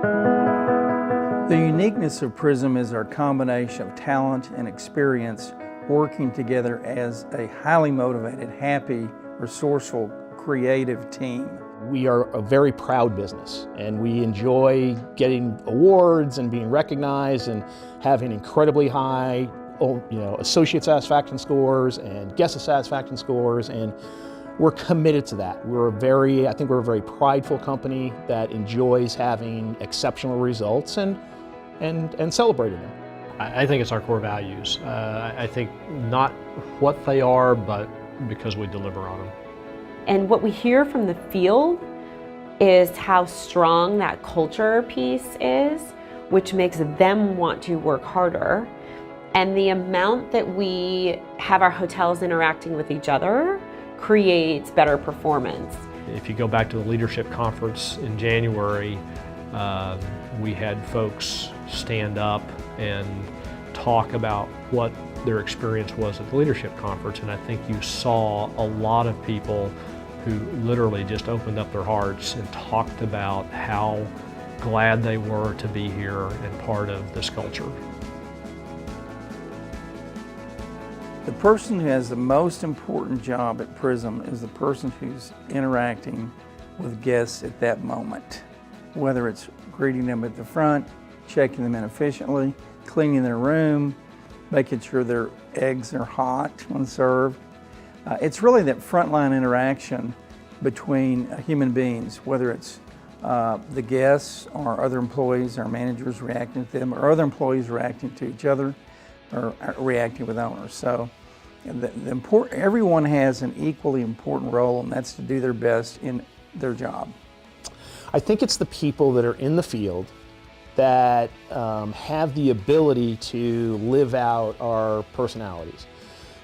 The uniqueness of Prism is our combination of talent and experience working together as a highly motivated, happy, resourceful, creative team. We are a very proud business, and we enjoy getting awards and being recognized and having incredibly high associate satisfaction scores and guest satisfaction scores, and we're committed to that. I think we're a very prideful company that enjoys having exceptional results and celebrating them. I think it's our core values. I think not what they are, but because we deliver on them. And what we hear from the field is how strong that culture piece is, which makes them want to work harder. And the amount that we have our hotels interacting with each other creates better performance. If you go back to the leadership conference in January, we had folks stand up and talk about what their experience was at the leadership conference, and I think you saw a lot of people who literally just opened up their hearts and talked about how glad they were to be here and part of this culture. The person who has the most important job at Prism is the person who's interacting with guests at that moment. Whether it's greeting them at the front, checking them in efficiently, cleaning their room, making sure their eggs are hot when served. It's really that frontline interaction between human beings, whether it's the guests or other employees, our managers reacting to them, or other employees reacting to each other, or reacting with owners. So everyone has an equally important role, and that's to do their best in their job. I think it's the people that are in the field that have the ability to live out our personalities.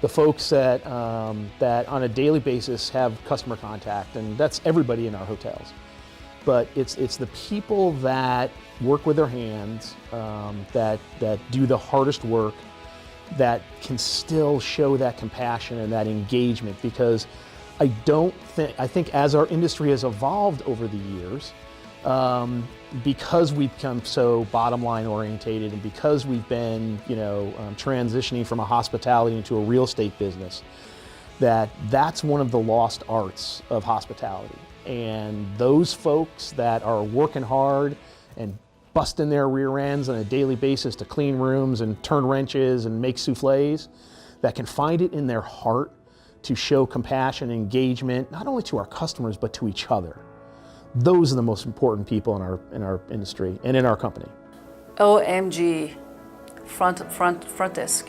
The folks that on a daily basis have customer contact, and that's everybody in our hotels. But it's the people that work with their hands, that do the hardest work, that can still show that compassion and that engagement, because I think as our industry has evolved over the years, because we've become so bottom line orientated, and because we've been transitioning from a hospitality into a real estate business, that's one of the lost arts of hospitality. And those folks that are working hard and busting their rear ends on a daily basis to clean rooms and turn wrenches and make souffles, that can find it in their heart to show compassion and engagement, not only to our customers, but to each other. Those are the most important people in our industry and in our company. OMG, front desk,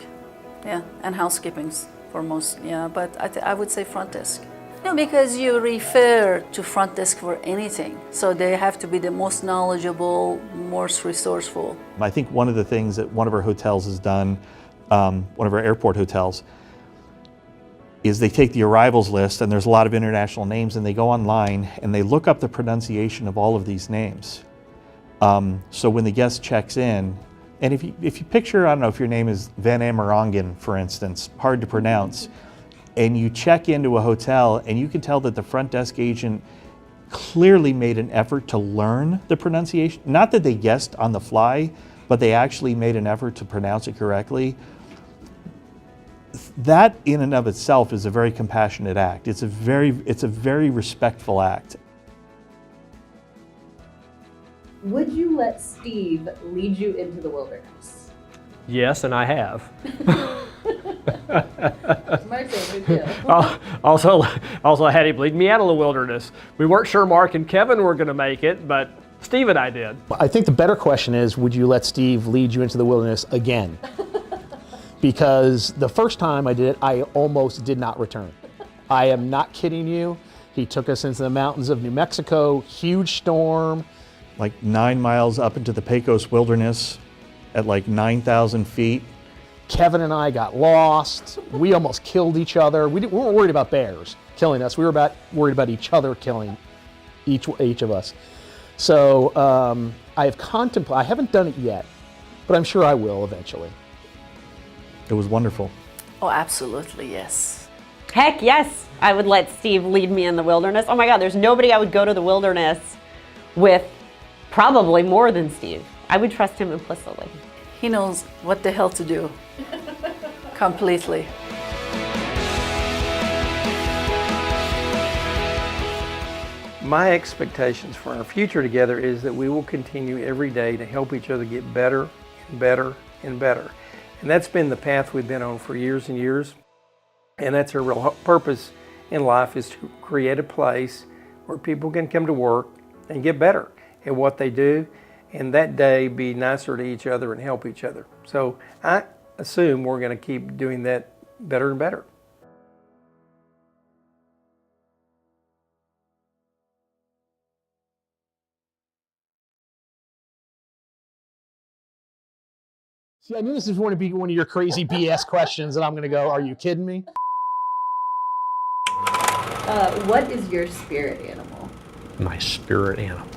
yeah, and housekeepings for most, yeah, but I would say front desk. No, because you refer to front desk for anything, so they have to be the most knowledgeable, most resourceful. I think one of the things that one of our hotels has done, one of our airport hotels, is they take the arrivals list, and there's a lot of international names, and they go online and they look up the pronunciation of all of these names. So when the guest checks in, and if you picture, I don't know if your name is Van Amerongen, for instance, hard to pronounce, and you check into a hotel and you can tell that the front desk agent clearly made an effort to learn the pronunciation. Not that they guessed on the fly, but they actually made an effort to pronounce it correctly. That in and of itself is a very compassionate act. It's a very respectful act. Would you let Steve lead you into the wilderness? Yes, and I have. My favorite too. Also had him lead me out of the wilderness. We weren't sure Mark and Kevin were going to make it, but Steve and I did. I think the better question is, would you let Steve lead you into the wilderness again? Because the first time I did it, I almost did not return. I am not kidding you. He took us into the mountains of New Mexico, huge storm. Like 9 miles up into the Pecos wilderness at like 9,000 feet. Kevin and I got lost. We almost killed each other. We weren't worried about bears killing us. We were worried about each other killing each of us. So I haven't done it yet, but I'm sure I will eventually. It was wonderful. Oh, absolutely, yes. Heck yes, I would let Steve lead me in the wilderness. Oh my God, there's nobody I would go to the wilderness with Probably more than Steve. I would trust him implicitly. He knows what the hell to do. Completely. My expectations for our future together is that we will continue every day to help each other get better and better and better. And that's been the path we've been on for years and years. And that's our real purpose in life, is to create a place where people can come to work and get better at what they do, and that day be nicer to each other and help each other. So I assume we're going to keep doing that better and better. See, I knew this was going to be one of your crazy BS questions, and I'm going to go, are you kidding me? What is your spirit animal? My spirit animal.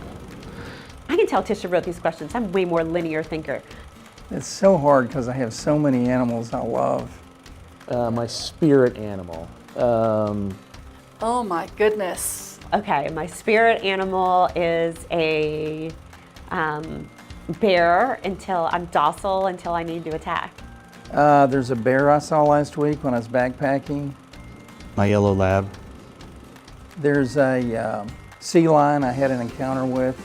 I can tell Tisha wrote these questions. I'm way more linear thinker. It's so hard because I have so many animals I love. My spirit animal. Oh my goodness. Okay, my spirit animal is a bear until I'm docile until I need to attack. There's a bear I saw last week when I was backpacking. My yellow lab. There's a sea lion I had an encounter with.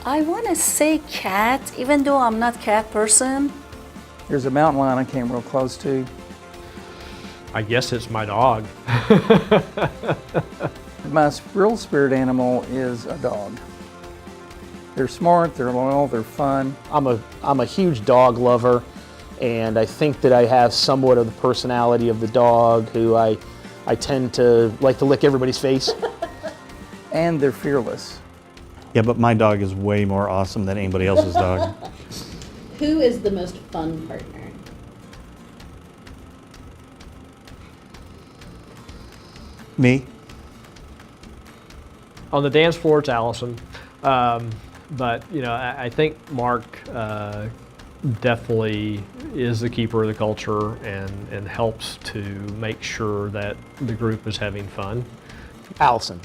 I want to say cat, even though I'm not cat person. There's a mountain lion I came real close to. I guess it's my dog. My real spirit animal is a dog. They're smart, they're loyal, they're fun. I'm a huge dog lover, and I think that I have somewhat of the personality of the dog, who I tend to like to lick everybody's face. And they're fearless. Yeah, but my dog is way more awesome than anybody else's dog. Who is the most fun partner? Me? On the dance floor, it's Allison. But you know, I think Mark definitely is the keeper of the culture and helps to make sure that the group is having fun. Allison.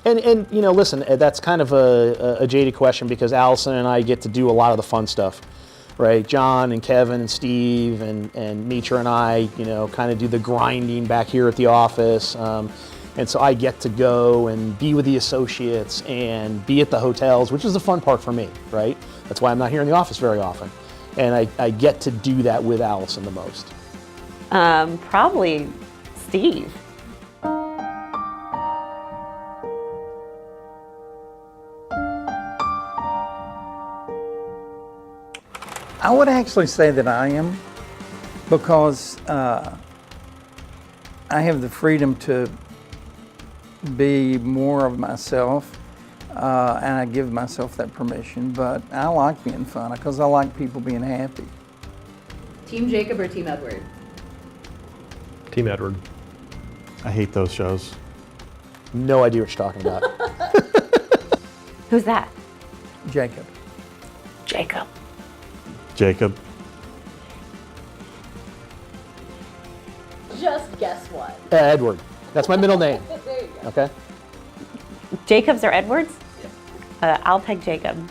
And you know, listen, that's kind of a jaded question, because Allison and I get to do a lot of the fun stuff, right? John and Kevin and Steve and Mitra and I, you know, kind of do the grinding back here at the office. And so I get to go and be with the associates and be at the hotels, which is the fun part for me, right? That's why I'm not here in the office very often. And I get to do that with Allison the most. Probably Steve. I would actually say that I am, because I have the freedom to be more of myself, and I give myself that permission. But I like being fun because I like people being happy. Team Jacob or Team Edward? Team Edward. I hate those shows. No idea what you're talking about. Who's that? Jacob. Jacob. Jacob. Just guess what. Edward. That's my middle name. There you go. Okay. Jacobs or Edwards? I'll pick Jacob.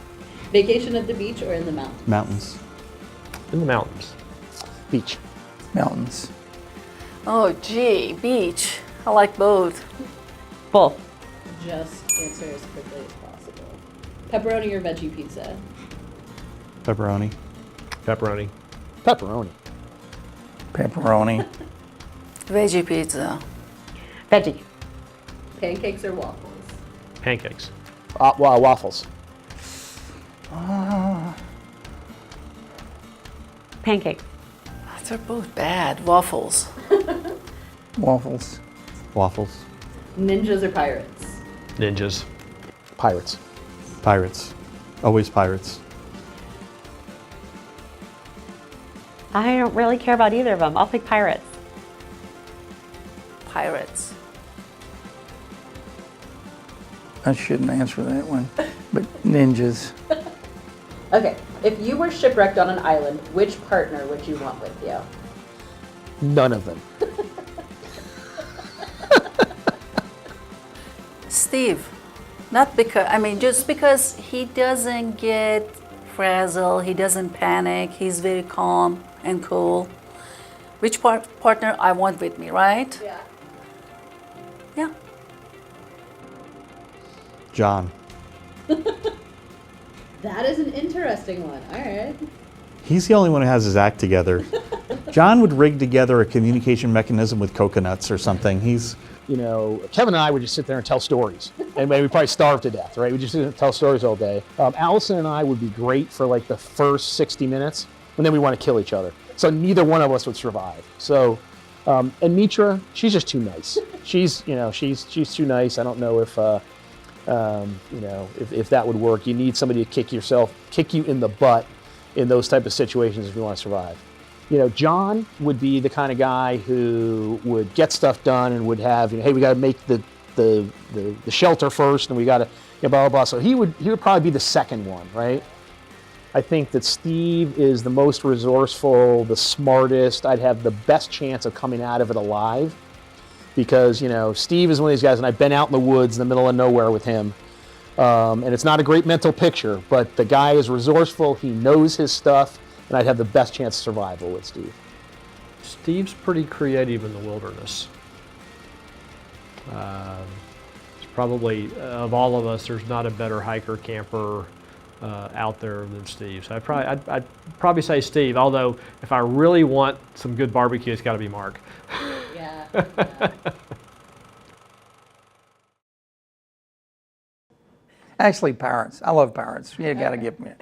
Vacation at the beach or in the mountains? Mountains. In the mountains. Beach. Mountains. Oh gee, beach. I like both. Both. Just answer as quickly as possible. Pepperoni or veggie pizza? Pepperoni. Pepperoni. Pepperoni. Pepperoni. Veggie pizza. Veggie. Pancakes or waffles? Pancakes. Waffles. Pancake. They're both bad. Waffles. Waffles. Waffles. Ninjas or pirates? Ninjas. Pirates. Pirates. Always pirates. I don't really care about either of them. I'll pick pirates. Pirates. I shouldn't answer that one, but ninjas. Okay, if you were shipwrecked on an island, which partner would you want with you? None of them. Steve. Not because, I mean, just because he doesn't get frazzled, he doesn't panic, he's very calm and cool. Which partner I want with me, right? Yeah. Yeah. John. That is an interesting one. All right. He's the only one who has his act together. John would rig together a communication mechanism with coconuts or something. He's, You know, Kevin and I would just sit there and tell stories, and we'd probably starve to death, right? We just sit there and tell stories all day. Allison and I would be great for like the first 60 minutes, and then we want to kill each other. So neither one of us would survive. So, and Mitra, she's just too nice. She's, you know, she's too nice. I don't know if, you know, if that would work. You need somebody to kick you in the butt in those type of situations if you want to survive. You know, John would be the kind of guy who would get stuff done and would have, you know, hey, we got to make the shelter first, and we got to, you know, blah, blah, blah. So he would probably be the second one, right? I think that Steve is the most resourceful, the smartest. I'd have the best chance of coming out of it alive because, you know, Steve is one of these guys, and I've been out in the woods in the middle of nowhere with him. And it's not a great mental picture, but the guy is resourceful. He knows his stuff, and I'd have the best chance of survival with Steve. Steve's pretty creative in the wilderness. It's probably, of all of us, there's not a better hiker, camper out there than Steve. So I'd probably say Steve, although if I really want some good barbecue, it's got to be Mark. Yeah. Actually, parrots. I love parrots. You got to give them it.